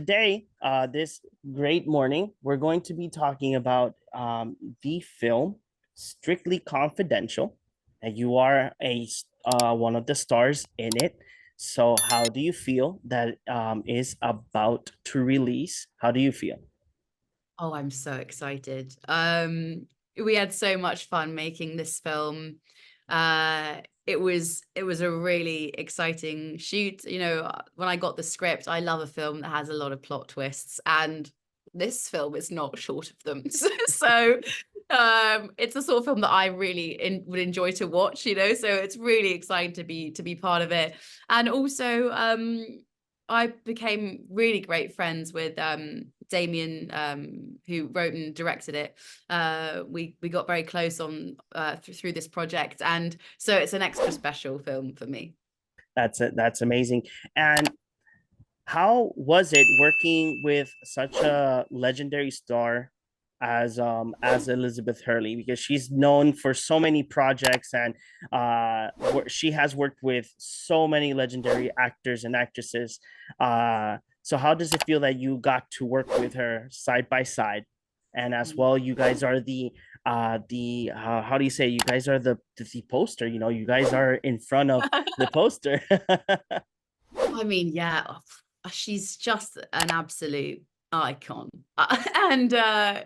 today, this great morning, we're going to be talking about the film Strictly Confidential, and you are one of the stars in it. So, how do you feel that is about to release? How do you feel? Oh, I'm so excited. We had so much fun making this film. It was a really exciting shoot. When I got the script, I love a film that has a lot of plot twists, and this film is not short of them. So it's the sort of film that I really would enjoy to watch. So it's really exciting to be part of it. And also, I became really great friends with Damien, who wrote and directed it. We got very close on through this project, and so it's an extra special film for me. That's it. That's amazing. And how was it working with such a legendary star as Elizabeth Hurley, because she's known for so many projects, and she has worked with so many legendary actors and actresses. So how does it feel that you got to work with her side by side, and as well you guys are the how do you say, you guys are the poster, you guys are in front of the poster. I mean, yeah, she's just an absolute icon, and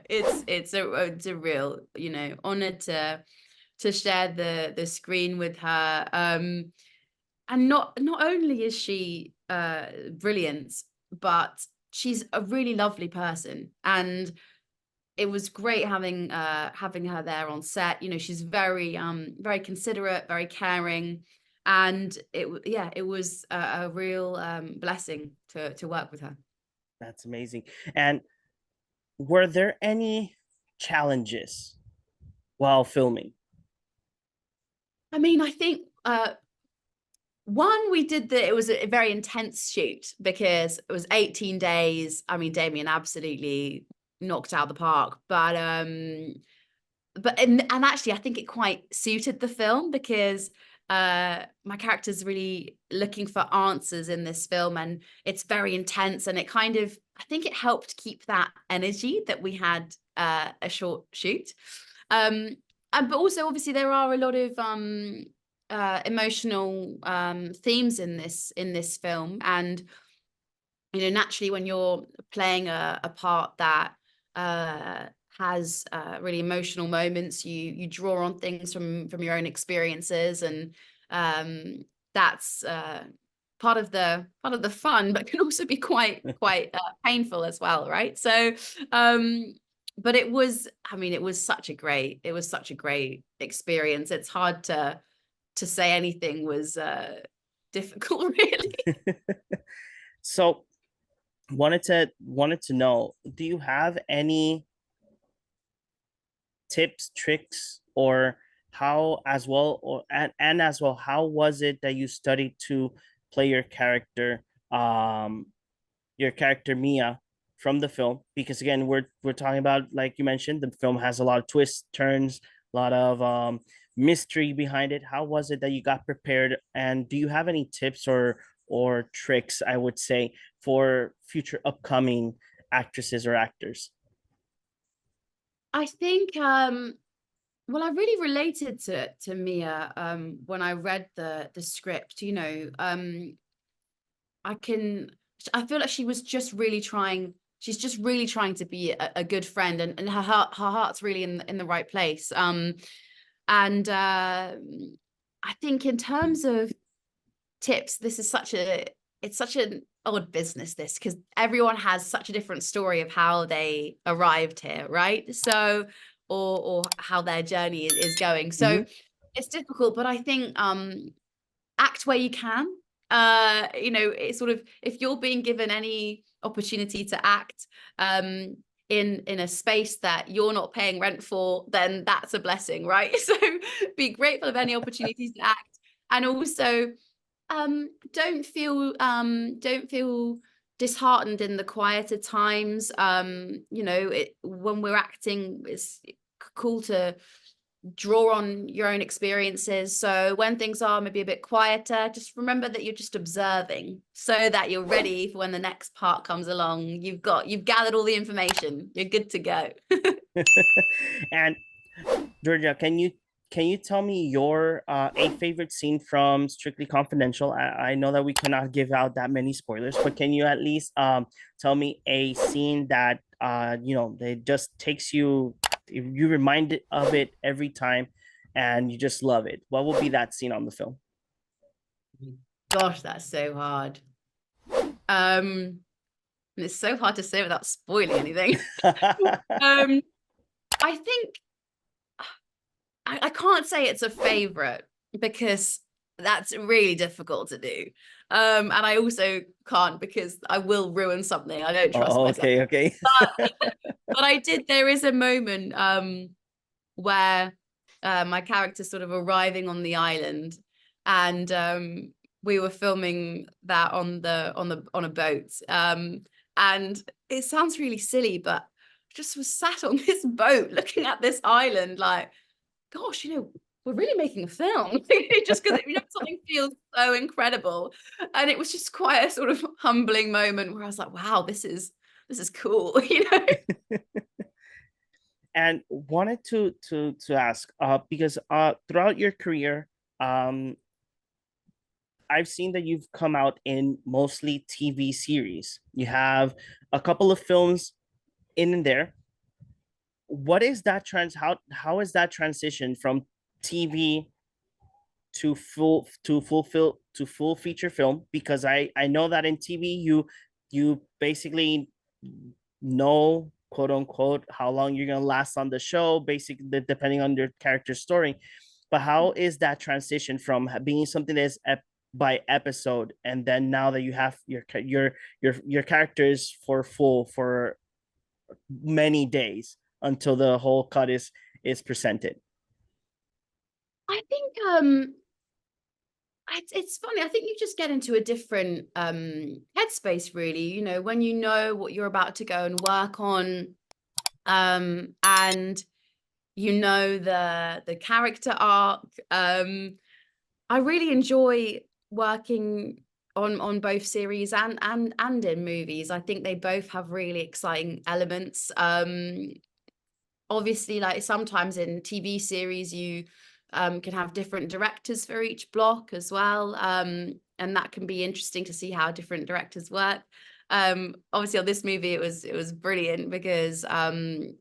it's a real honor to share the screen with her. And not only is she brilliant, but she's a really lovely person, and it was great having her there on set. She's very considerate, very caring, and it was a real blessing to work with her. That's amazing. And were there any challenges while filming? I mean, I think one, we did it was a very intense shoot because it was 18 days. I mean, Damien absolutely knocked out the park, but actually I think it quite suited the film because my character's really looking for answers in this film, and it's very intense, and it kind of, I think it helped keep that energy that we had a short shoot. um but also, obviously, there are a lot of emotional themes in this film, and naturally, when you're playing a part that uh, has really emotional moments, you draw on things from your own experiences, and um, that's part of the fun, but can also be quite painful as well, right? So, but I mean, it was such a great experience. It's hard to say anything was difficult, really. So wanted to know, do you have any tips, tricks, or how as well, or and as well, how was it that you studied to play your character Mia from the film? Because again, we're talking about, like you mentioned, the film has a lot of twists, turns, a lot of mystery behind it. How was it that you got prepared, and do you have any tips or tricks, I would say, for future upcoming actresses or actors? I think well, I really related to Mia when I read the script. I can I feel like she's just really trying to be a good friend, and her heart's really in the right place. And I think, in terms of tips, this is such an odd business, this, because everyone has such a different story of how they arrived here, right? So, or how their journey is going. Mm-hmm. So it's difficult, but I think act where you can. It's sort of, if you're being given any opportunity to act in a space that you're not paying rent for, then that's a blessing, right? So be grateful of any opportunities to act, and also don't feel disheartened in the quieter times. When we're acting, it's cool draw on your own experiences. So when things are maybe a bit quieter, just remember that you're just observing so that you're ready for when the next part comes along. You've gathered all the information. You're good to go. And Georgia, can you tell me your a favorite scene from Strictly Confidential? I know that we cannot give out that many spoilers, but can you at least tell me a scene that you know that just takes you, you reminded of it every time, and you just love it? What will be that scene on the film? Gosh, that's so hard. It's so hard to say without spoiling anything. I think I can't say it's a favorite because that's really difficult to do. And I also can't because I will ruin something. I don't trust Oh, myself. okay, okay. But there is a moment where my character's sort of arriving on the island, and we were filming that on a boat. And it sounds really silly, but I just was sat on this boat looking at this island like, gosh, we're really making a film. Just because something feels so incredible. And it was just quite a sort of humbling moment where I was like, wow, this is cool. And wanted to ask because throughout your career, um I've seen that you've come out in mostly TV series. You have a couple of films in and there. What is that how is that transition from TV to full feature film? Because I know that in TV you basically know, quote unquote, how long you're gonna last on the show, basically depending on your character story. But how is that transition from being something that's by episode, and then now that you have your characters for full for many days until the whole cut is presented? I think it's funny. I think you just get into a different headspace, really, when you know what you're about to go and work on, and the character arc. I really enjoy working on both series and in movies. I think they both have really exciting elements. Obviously, like sometimes in TV series you can have different directors for each block as well, and that can be interesting to see how different directors work. Obviously on this movie it was brilliant because very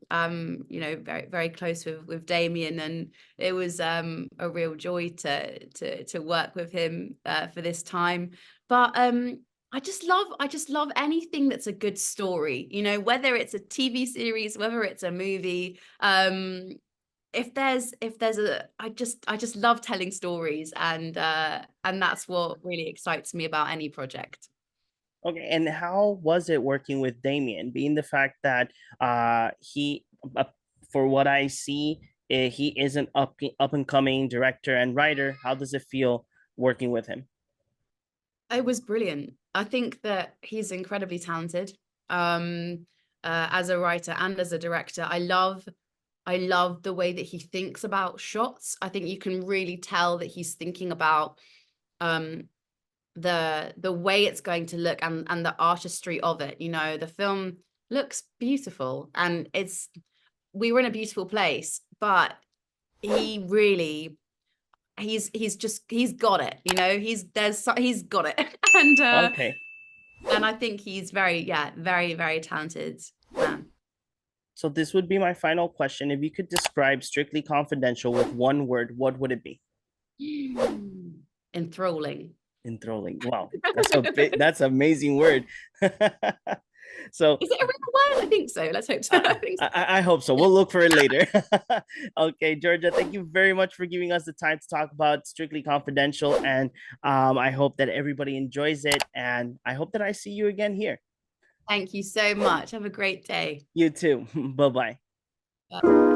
very close with Damien, and it was a real joy to work with him for this time. But I just love anything that's a good story, whether it's a TV series, whether it's a movie. If there's I just love telling stories, and that's what really excites me about any project. Okay, and how was it working with Damien, being the fact that he for what I see, he is an up and coming director and writer. How does it feel working with him? It was brilliant. I think that he's incredibly talented, as a writer and as a director. I love the way that he thinks about shots. I think you can really tell that he's thinking about the way it's going to look, and the artistry of it. The film looks beautiful, and we were in a beautiful place, but he really he's got it. He's got it. Okay, And I think he's very very talented man. so this would be my final question. If you could describe Strictly Confidential with one word, what would it be? Enthralling. Enthralling. Wow, that's amazing word. So Is it a real word? I think so. Let's hope so. I think so. I hope so. We'll look for it later. Okay, Georgia, thank you very much for giving us the time to talk about Strictly Confidential. And I hope that everybody enjoys it. And I hope that I see you again here. Thank you so much. Have a great day. You too. Bye bye. Bye.